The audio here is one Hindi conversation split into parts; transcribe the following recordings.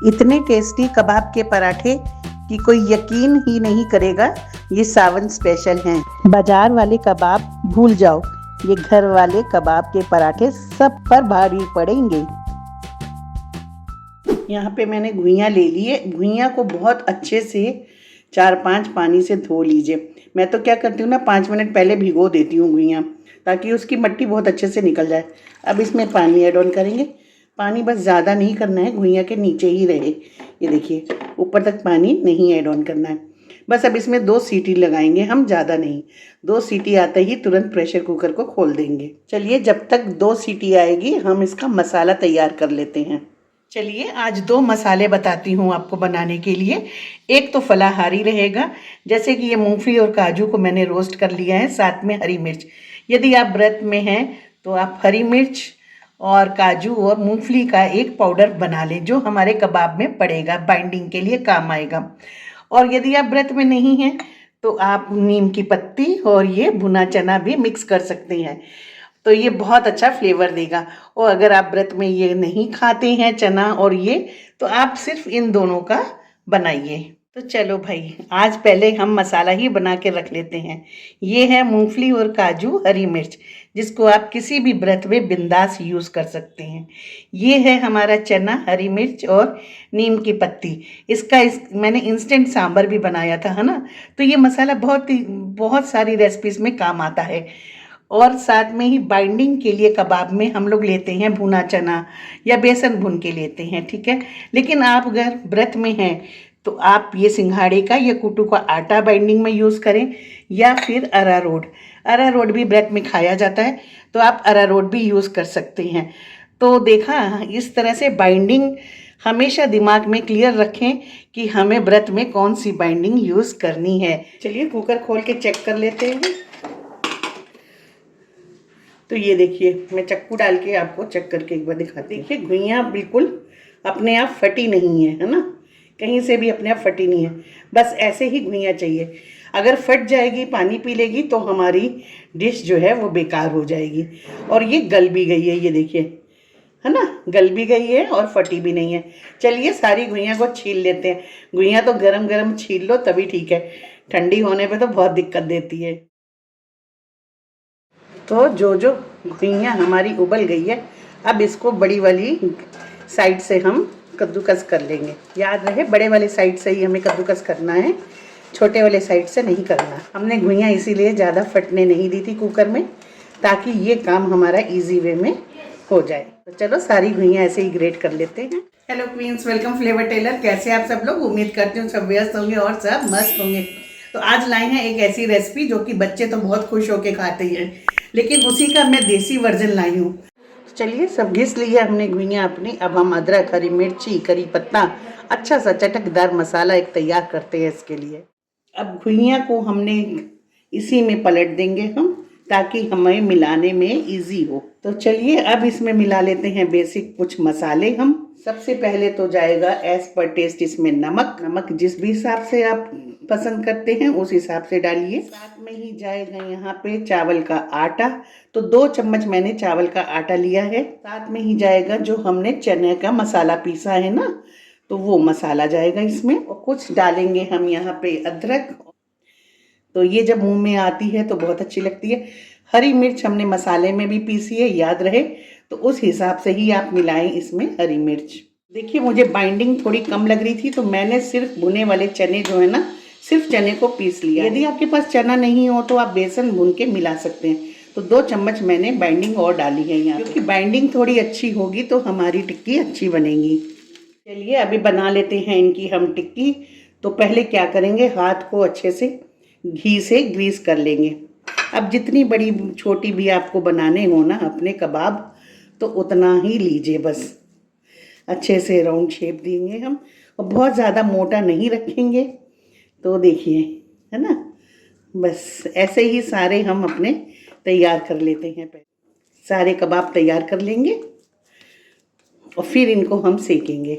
इतने टेस्टी कबाब के पराठे कि कोई यकीन ही नहीं करेगा ये सावन स्पेशल हैं। बाजार वाले कबाब भूल जाओ, ये घर वाले कबाब के पराठे सब पर भारी पड़ेंगे। यहाँ पे मैंने घुइयाँ ले लिए। घुइयाँ को बहुत अच्छे से 4-5 पानी से धो लीजिए। मैं तो क्या करती हूँ ना, 5 मिनट पहले भिगो देती हूँ घुइयाँ, ताकि उसकी मट्टी बहुत अच्छे से निकल जाए। अब इसमें पानी ऐड ऑन करेंगे। पानी बस ज़्यादा नहीं करना है, घुइयाँ के नीचे ही रहे। ये देखिए, ऊपर तक पानी नहीं ऐड ऑन करना है। बस अब इसमें 2 सीटी लगाएंगे हम, ज़्यादा नहीं। 2 सीटी आते ही तुरंत प्रेशर कुकर को खोल देंगे। चलिए, जब तक 2 सीटी आएगी हम इसका मसाला तैयार कर लेते हैं। चलिए, आज 2 मसाले बताती हूँ आपको बनाने के लिए। एक तो फलाहारी रहेगा, जैसे कि ये मूंगफली और काजू को मैंने रोस्ट कर लिया है, साथ में हरी मिर्च। यदि आप व्रत में हैं तो आप हरी मिर्च और काजू और मूंगफली का एक पाउडर बना लें, जो हमारे कबाब में पड़ेगा, बाइंडिंग के लिए काम आएगा। और यदि आप व्रत में नहीं हैं तो आप नीम की पत्ती और ये भुना चना भी मिक्स कर सकते हैं, तो ये बहुत अच्छा फ्लेवर देगा। और अगर आप व्रत में ये नहीं खाते हैं चना और ये, तो आप सिर्फ इन दोनों का बनाइए। तो चलो भाई, आज पहले हम मसाला ही बना के रख लेते हैं। ये है मूंगफली और काजू, हरी मिर्च, जिसको आप किसी भी व्रत में बिंदास यूज़ कर सकते हैं। ये है हमारा चना, हरी मिर्च और नीम की पत्ती। मैंने इंस्टेंट सांभर भी बनाया था, है ना। तो ये मसाला बहुत सारी रेसिपीज़ में काम आता है। और साथ में ही बाइंडिंग के लिए कबाब में हम लोग लेते हैं भुना चना या बेसन भून के लेते हैं, ठीक है। लेकिन आप अगर व्रत में हैं तो आप ये सिंघाड़े का या कुटू का आटा बाइंडिंग में यूज़ करें, या फिर अरारोट भी व्रत में खाया जाता है, तो आप अरारोट भी यूज़ कर सकते हैं। तो देखा, इस तरह से बाइंडिंग हमेशा दिमाग में क्लियर रखें कि हमें व्रत में कौन सी बाइंडिंग यूज़ करनी है। चलिए, कुकर खोल के चेक कर लेते हैं। तो ये देखिए, मैं चक्कू डाल के आपको चेक करके एक बार दिखाती हूँ। देखिए, घुइयाँ बिल्कुल अपने आप फटी नहीं है ना, कहीं से भी अपने आप फटी नहीं है। बस ऐसे ही घुइयाँ चाहिए। अगर फट जाएगी, पानी पी लेगी, तो हमारी डिश जो है वो बेकार हो जाएगी। और ये गल भी गई है, ये देखिए, है ना, गल भी गई है और फटी भी नहीं है। चलिए, सारी घुइयाँ को छील लेते हैं। घुइयाँ तो गरम गरम छील लो तभी ठीक है, ठंडी होने पे तो बहुत दिक्कत देती है। तो जो घुइयाँ हमारी उबल गई है, अब इसको बड़ी वाली साइड से हम कद्दूकस कर लेंगे। याद रहे, बड़े वाले साइड से ही हमें कद्दूकस करना है, छोटे वाले साइड से नहीं करना। हमने घुइयाँ इसीलिए ज़्यादा फटने नहीं दी थी कुकर में, ताकि ये काम हमारा इजी वे में हो जाए। तो चलो, सारी घुइयाँ ऐसे ही ग्रेट कर लेते हैं। Hello queens, welcome Flavour Tailor. कैसे आप सब लोग? उम्मीद करती हूँ सब व्यस्त होंगे और सब मस्त होंगे। तो आज लाए हैं एक ऐसी रेसिपी जो कि बच्चे तो बहुत खुश होके खाते हैं, लेकिन उसी का मैं देसी वर्जन लाई हूँ। चलिए, सब घिस लिया हमने घुइयाँ अपनी। अब हम अदरक, हरी मिर्ची, करी पत्ता, अच्छा सा चटकदार मसाला एक तैयार करते हैं इसके लिए। अब घुइयाँ को हमने इसी में पलट देंगे हम, ताकि हमें मिलाने में इजी हो। तो चलिए, अब इसमें मिला लेते हैं बेसिक कुछ मसाले हम। सबसे पहले तो जाएगा एज पर टेस्ट इसमें नमक जिस भी हिसाब से आप पसंद करते हैं उस हिसाब से डालिए। साथ में ही जाएगा यहाँ पे चावल का आटा, तो 2 चम्मच मैंने चावल का आटा लिया है। साथ में ही जाएगा जो हमने चने का मसाला पीसा है ना, तो वो मसाला जाएगा इसमें। और कुछ डालेंगे हम यहाँ पे अदरक, तो ये जब मुंह में आती है तो बहुत अच्छी लगती है। हरी मिर्च हमने मसाले में भी पीसी है, याद रहे, तो उस हिसाब से ही आप मिलाएं इसमें हरी मिर्च। देखिए, मुझे बाइंडिंग थोड़ी कम लग रही थी, तो मैंने सिर्फ भुने वाले चने जो है ना, सिर्फ चने को पीस लिया। यदि आपके पास चना नहीं हो तो आप बेसन भून के मिला सकते हैं। तो 2 चम्मच मैंने बाइंडिंग और डाली है यहाँ, क्योंकि बाइंडिंग थोड़ी अच्छी होगी तो हमारी टिक्की अच्छी बनेगी। चलिए, अभी बना लेते हैं इनकी हम टिक्की। तो पहले क्या करेंगे, हाथ को अच्छे से घी से ग्रीस कर लेंगे। अब जितनी बड़ी छोटी भी आपको बनाने हो ना अपने कबाब, तो उतना ही लीजिए। बस अच्छे से राउंड शेप देंगे हम, और बहुत ज़्यादा मोटा नहीं रखेंगे। तो देखिए, है ना, बस ऐसे ही सारे हम अपने तैयार कर लेते हैं। पहले सारे कबाब तैयार कर लेंगे और फिर इनको हम सेकेंगे।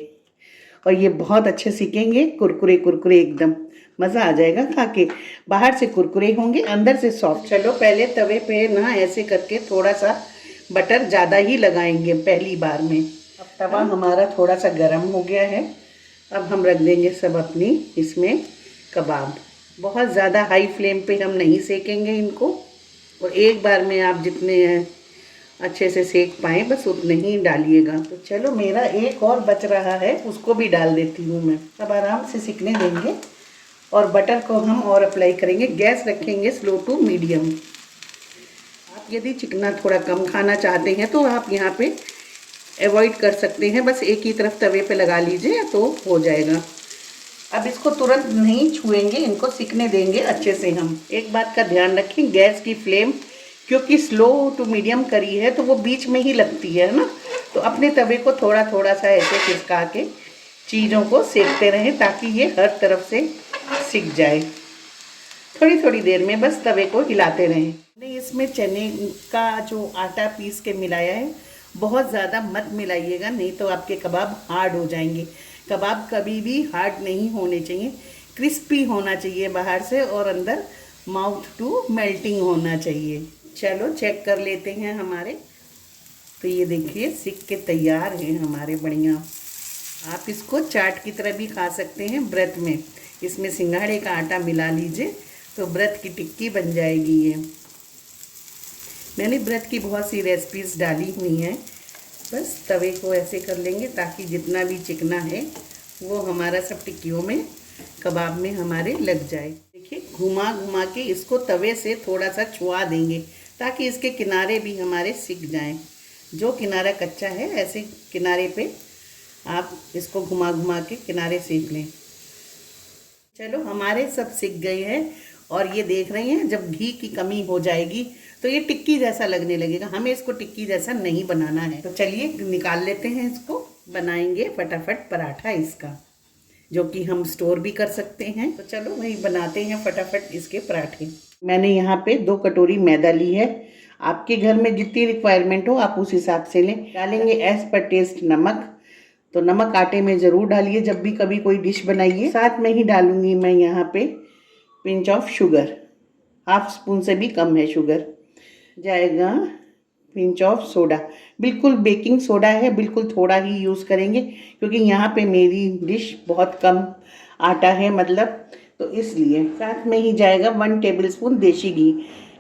और ये बहुत अच्छे सीखेंगे, कुरकुरे कुरकुरे एकदम, मज़ा आ जाएगा खा के। बाहर से कुरकुरे होंगे, अंदर से सॉफ्ट। चलो, पहले तवे पे ना ऐसे करके थोड़ा सा बटर ज़्यादा ही लगाएंगे पहली बार में। अब तवा हमारा थोड़ा सा गर्म हो गया है, अब हम रख देंगे सब अपनी इसमें कबाब। बहुत ज़्यादा हाई फ्लेम पे हम नहीं सेकेंगे इनको, और एक बार में आप जितने अच्छे से सेक पाएँ बस उतने ही डालिएगा। तो चलो मेरा एक और बच रहा है, उसको भी डाल देती हूँ मैं। अब आराम से सिकने देंगे और बटर को हम और अप्लाई करेंगे। गैस रखेंगे स्लो टू मीडियम। आप यदि चिकना थोड़ा कम खाना चाहते हैं तो आप यहाँ पे अवॉइड कर सकते हैं, बस एक ही तरफ तवे पे लगा लीजिए तो हो जाएगा। अब इसको तुरंत नहीं छुएंगे, इनको सिकने देंगे अच्छे से हम। एक बात का ध्यान रखें, गैस की फ्लेम क्योंकि स्लो टू मीडियम करी है तो वो बीच में ही लगती है ना, तो अपने तवे को थोड़ा थोड़ा सा ऐसे खिसका के चीज़ों को सेकते रहें ताकि ये हर तरफ से सिक जाए। थोड़ी थोड़ी देर में बस तवे को हिलाते रहें। मैंने इसमें चने का जो आटा पीस के मिलाया है, बहुत ज़्यादा मत मिलाइएगा, नहीं तो आपके कबाब हार्ड हो जाएंगे। कबाब कभी भी हार्ड नहीं होने चाहिए, क्रिस्पी होना चाहिए बाहर से और अंदर माउथ टू मेल्टिंग होना चाहिए। चलो चेक कर लेते हैं हमारे। तो ये देखिए सिक के तैयार हैं हमारे बढ़िया। आप इसको चाट की तरह भी खा सकते हैं व्रत में। इसमें सिंघाड़े का आटा मिला लीजिए तो व्रत की टिक्की बन जाएगी ये। मैंने व्रत की बहुत सी रेसिपीज़ डाली हुई हैं। बस तवे को ऐसे कर लेंगे ताकि जितना भी चिकना है वो हमारा सब टिक्कियों में, कबाब में हमारे लग जाए। देखिए घुमा घुमा के इसको तवे से थोड़ा सा छुआ देंगे ताकि इसके किनारे भी हमारे सिक जाएं। जो किनारा कच्चा है ऐसे किनारे पे आप इसको घुमा घुमा के किनारे सेक लें। चलो हमारे सब सिक गए हैं और ये देख रहे हैं, जब घी की कमी हो जाएगी तो ये टिक्की जैसा लगने लगेगा। हमें इसको टिक्की जैसा नहीं बनाना है। तो चलिए निकाल लेते हैं इसको, बनाएंगे फटाफट पराठा इसका, जो कि हम स्टोर भी कर सकते हैं। तो चलो वही बनाते हैं फटाफट इसके पराठे। मैंने यहाँ पे 2 कटोरी मैदा ली है। आपके घर में जितनी रिक्वायरमेंट हो आप उस हिसाब से लें। डालेंगे एज पर टेस्ट नमक। तो नमक आटे में ज़रूर डालिए जब भी कभी कोई डिश बनाइए। साथ में ही डालूंगी मैं यहाँ पे pinch of sugar, half spoon से भी कम है शुगर। जाएगा पिंच ऑफ सोडा, बिल्कुल बेकिंग सोडा है, बिल्कुल थोड़ा ही यूज़ करेंगे क्योंकि यहाँ पे मेरी डिश बहुत कम आटा है मतलब, तो इसलिए। साथ में ही जाएगा 1 टेबलस्पून देसी घी।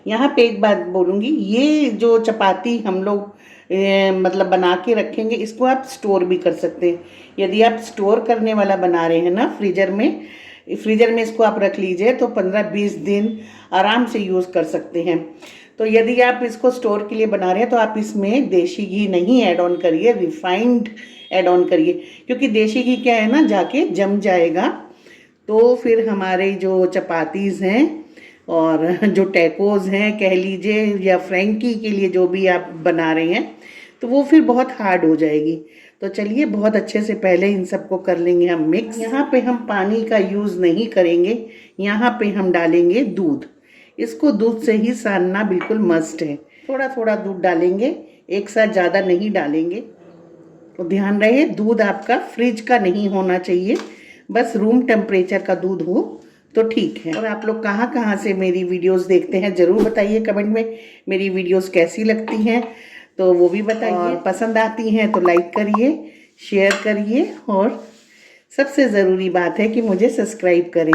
यहाँ पे एक बात बोलूँगी, ये जो चपाती हम लोग मतलब बना के रखेंगे इसको आप स्टोर भी कर सकते हैं। यदि आप स्टोर करने वाला बना रहे हैं ना फ्रीज़र में इसको आप रख लीजिए तो 15-20 दिन आराम से यूज़ कर सकते हैं। तो यदि आप इसको स्टोर के लिए बना रहे हैं तो आप इसमें देसी घी नहीं ऐड ऑन करिए, रिफाइंड ऐड ऑन करिए, क्योंकि देसी घी क्या है ना जाके जम जाएगा तो फिर हमारे जो चपातीज़ हैं और जो टैकोज़ हैं कह लीजिए, या फ्रैंकी के लिए जो भी आप बना रहे हैं, तो वो फिर बहुत हार्ड हो जाएगी। तो चलिए बहुत अच्छे से पहले इन सबको कर लेंगे हम मिक्स। यहाँ पे हम पानी का यूज़ नहीं करेंगे, यहाँ पे हम डालेंगे दूध। इसको दूध से ही सानना बिल्कुल मस्ट है। थोड़ा थोड़ा दूध डालेंगे, एक साथ ज़्यादा नहीं डालेंगे। तो ध्यान रहे दूध आपका फ्रिज का नहीं होना चाहिए, बस रूम टेम्परेचर का दूध हो तो ठीक है। और आप लोग कहाँ कहाँ से मेरी वीडियोस देखते हैं ज़रूर बताइए कमेंट में। मेरी वीडियोस कैसी लगती हैं तो वो भी बताइए। पसंद आती हैं तो लाइक करिए, शेयर करिए, और सबसे ज़रूरी बात है कि मुझे सब्सक्राइब करें।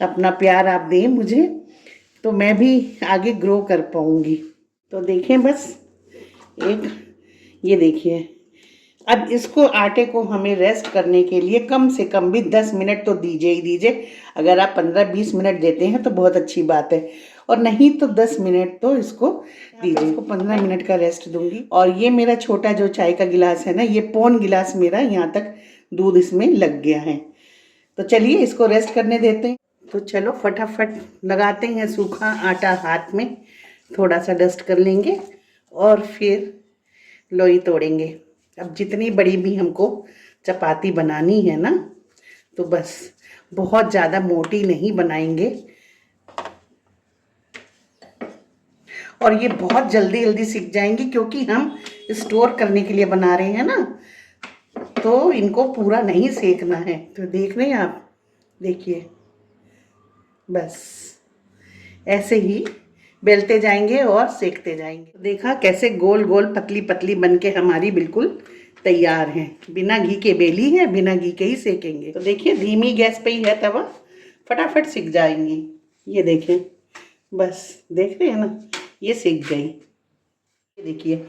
अपना प्यार आप दें मुझे तो मैं भी आगे ग्रो कर पाऊँगी। तो देखें बस एक, ये देखिए अब इसको आटे को हमें रेस्ट करने के लिए कम से कम भी 10 मिनट तो दीजिए ही दीजिए। अगर आप 15-20 मिनट देते हैं तो बहुत अच्छी बात है, और नहीं तो 10 मिनट तो इसको दीजिए। इसको 15 मिनट का रेस्ट दूंगी। और ये मेरा छोटा जो चाय का गिलास है ना, ये पौन गिलास मेरा यहाँ तक दूध इसमें लग गया है। तो चलिए इसको रेस्ट करने देते हैं। तो चलो फटाफट लगाते हैं सूखा आटा हाथ में, थोड़ा सा डस्ट कर लेंगे और फिर लोई तोड़ेंगे। अब जितनी बड़ी भी हमको चपाती बनानी है ना, तो बस बहुत ज़्यादा मोटी नहीं बनाएंगे। और ये बहुत जल्दी जल्दी सीख जाएंगी क्योंकि हम स्टोर करने के लिए बना रहे हैं ना, तो इनको पूरा नहीं सेकना है। तो देख रहे हैं आप, देखिए बस ऐसे ही बेलते जाएंगे और सेकते जाएंगे। देखा कैसे गोल गोल पतली पतली बन के हमारी बिल्कुल तैयार हैं। बिना घी के बेली है, बिना घी के ही सेकेंगे। तो देखिए धीमी गैस पे ही है तवा, फटाफट सिक जाएंगी। ये देखें, बस देख रहे हैं ना, ये सिक गई। ये देखिए,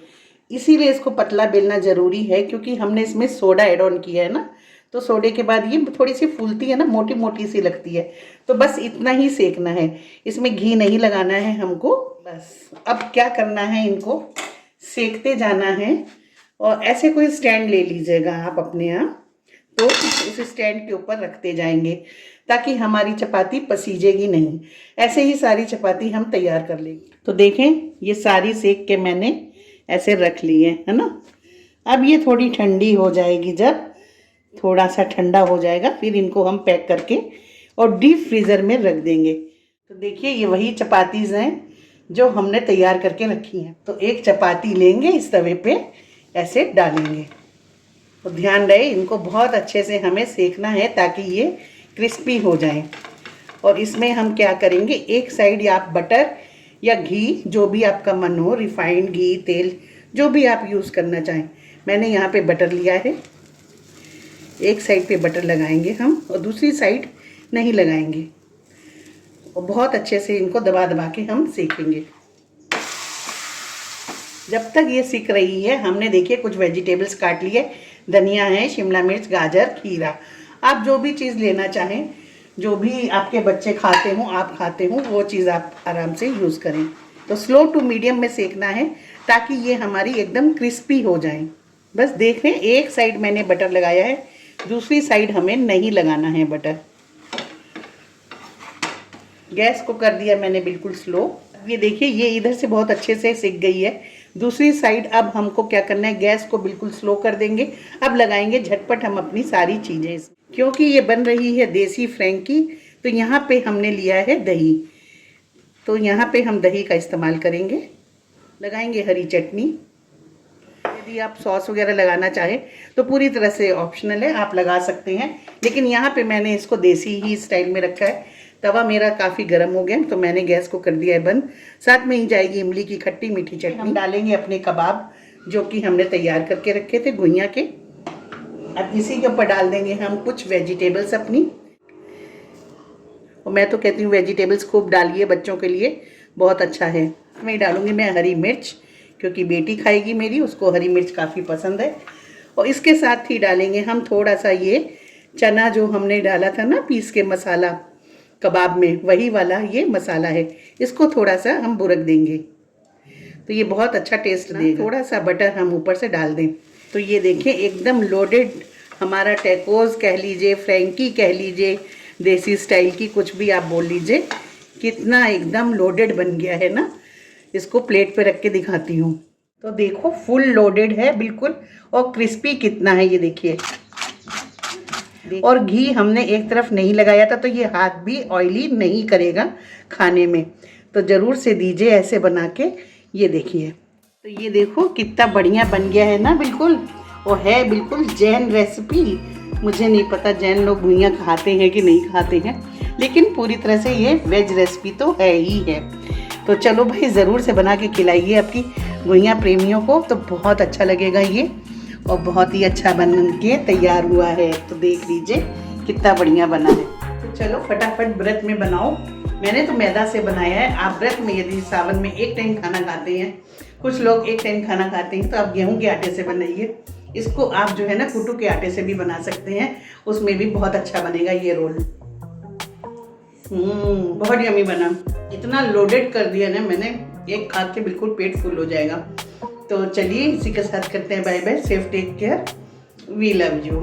इसीलिए इसको पतला बेलना ज़रूरी है क्योंकि हमने इसमें सोडा ऐड ऑन किया है ना, तो सोडे के बाद ये थोड़ी सी फूलती है ना, मोटी मोटी सी लगती है। तो बस इतना ही सेकना है, इसमें घी नहीं लगाना है हमको। बस अब क्या करना है, इनको सेकते जाना है। और ऐसे कोई स्टैंड ले लीजिएगा आप अपने यहाँ, तो उस स्टैंड के ऊपर रखते जाएंगे ताकि हमारी चपाती पसीजेगी नहीं। ऐसे ही सारी चपाती हम तैयार कर लेंगे। तो देखें, ये सारी सेक के मैंने ऐसे रख लिए है ना। अब ये थोड़ी ठंडी हो जाएगी, जब थोड़ा सा ठंडा हो जाएगा फिर इनको हम पैक करके और डीप फ्रीज़र में रख देंगे। तो देखिए ये वही चपातीज़ हैं जो हमने तैयार करके रखी हैं। तो एक चपाती लेंगे, इस तवे पे ऐसे डालेंगे। तो ध्यान रहे, इनको बहुत अच्छे से हमें सेकना है ताकि ये क्रिस्पी हो जाएं। और इसमें हम क्या करेंगे, एक साइड या आप बटर या घी, जो भी आपका मन हो, रिफाइंड घी, तेल, जो भी आप यूज़ करना चाहें। मैंने यहाँ पे बटर लिया है, एक साइड पे बटर लगाएंगे हम और दूसरी साइड नहीं लगाएंगे। और बहुत अच्छे से इनको दबा दबा के हम सेकेंगे। जब तक ये सिक रही है, हमने देखिए कुछ वेजिटेबल्स काट लिए। धनिया है, शिमला मिर्च, गाजर, खीरा। आप जो भी चीज़ लेना चाहें, जो भी आपके बच्चे खाते हों, आप खाते हों, वो चीज़ आप आराम से यूज़ करें। तो स्लो टू मीडियम में सेकना है ताकि ये हमारी एकदम क्रिस्पी हो जाएं। बस देख रहे हैं, एक साइड मैंने बटर लगाया है, दूसरी साइड हमें नहीं लगाना है बटर। गैस को कर दिया मैंने बिल्कुल स्लो। ये देखिए, ये इधर से बहुत अच्छे से सिक गई है। दूसरी साइड अब हमको क्या करना है, गैस को बिल्कुल स्लो कर देंगे। अब लगाएंगे झटपट हम अपनी सारी चीज़ें। क्योंकि ये बन रही है देसी फ्रैंकी, तो यहाँ पे हमने लिया है दही। तो यहाँ पे हम दही का इस्तेमाल करेंगे। लगाएंगे हरी चटनी। यदि आप सॉस वगैरह लगाना चाहें तो पूरी तरह से ऑप्शनल है, आप लगा सकते हैं। लेकिन यहाँ पे मैंने इसको देसी ही स्टाइल में रखा है। तवा मेरा काफ़ी गर्म हो गया तो मैंने गैस को कर दिया है बंद। साथ में ही जाएगी इमली की खट्टी मीठी चटनी। हम डालेंगे अपने कबाब जो कि हमने तैयार करके रखे थे घुइयाँ के। अब इसी के ऊपर डाल देंगे हम कुछ वेजिटेबल्स अपनी। और मैं तो कहती हूँ वेजिटेबल्स खूब डालिए, बच्चों के लिए बहुत अच्छा है। मैं डालूँगी मैं हरी मिर्च, क्योंकि बेटी खाएगी मेरी, उसको हरी मिर्च काफ़ी पसंद है। और इसके साथ ही डालेंगे हम थोड़ा सा ये चना जो हमने डाला था ना पीस के मसाला कबाब में, वही वाला ये मसाला है। इसको थोड़ा सा हम बुरक देंगे तो ये बहुत अच्छा टेस्ट देगा। थोड़ा सा बटर हम ऊपर से डाल दें। तो ये देखें, एकदम लोडेड हमारा टैकोस कह लीजिए, फ्रैंकी कह लीजिए, देसी स्टाइल की कुछ भी आप बोल लीजिए, कितना एकदम लोडेड बन गया है ना। इसको प्लेट पे रख के दिखाती हूँ। तो देखो फुल लोडेड है बिल्कुल, और क्रिस्पी कितना है ये देखिए। और घी हमने एक तरफ नहीं लगाया था तो ये हाथ भी ऑयली नहीं करेगा खाने में। तो ज़रूर से दीजिए ऐसे बना के। ये देखिए, तो ये देखो कितना बढ़िया बन गया है ना बिल्कुल। और है बिल्कुल जैन रेसिपी। मुझे नहीं पता जैन लोग घुइयाँ खाते हैं कि नहीं खाते हैं, लेकिन पूरी तरह से ये वेज रेसिपी तो है ही है। तो चलो भाई, ज़रूर से बना के खिलाइए आपकी घुइयाँ प्रेमियों को, तो बहुत अच्छा लगेगा ये। और बहुत ही अच्छा बन के तैयार हुआ है। तो देख लीजिए कितना बढ़िया बना है। तो चलो फटाफट व्रत में बनाओ। मैंने तो मैदा से बनाया है। आप व्रत में यदि सावन में एक टाइम खाना खाते हैं, कुछ लोग एक टाइम खाना खाते हैं, तो आप गेहूं के आटे से बनाइए। इसको आप जो है ना कुट्टू के आटे से भी बना सकते हैं, उसमें भी बहुत अच्छा बनेगा ये रोल। बहुत यमी बना। इतना लोडेड कर दिया ना मैंने, एक खा के बिल्कुल पेट फुल हो जाएगा। तो चलिए इसी के साथ करते हैं bye bye. Safe take care, we love you.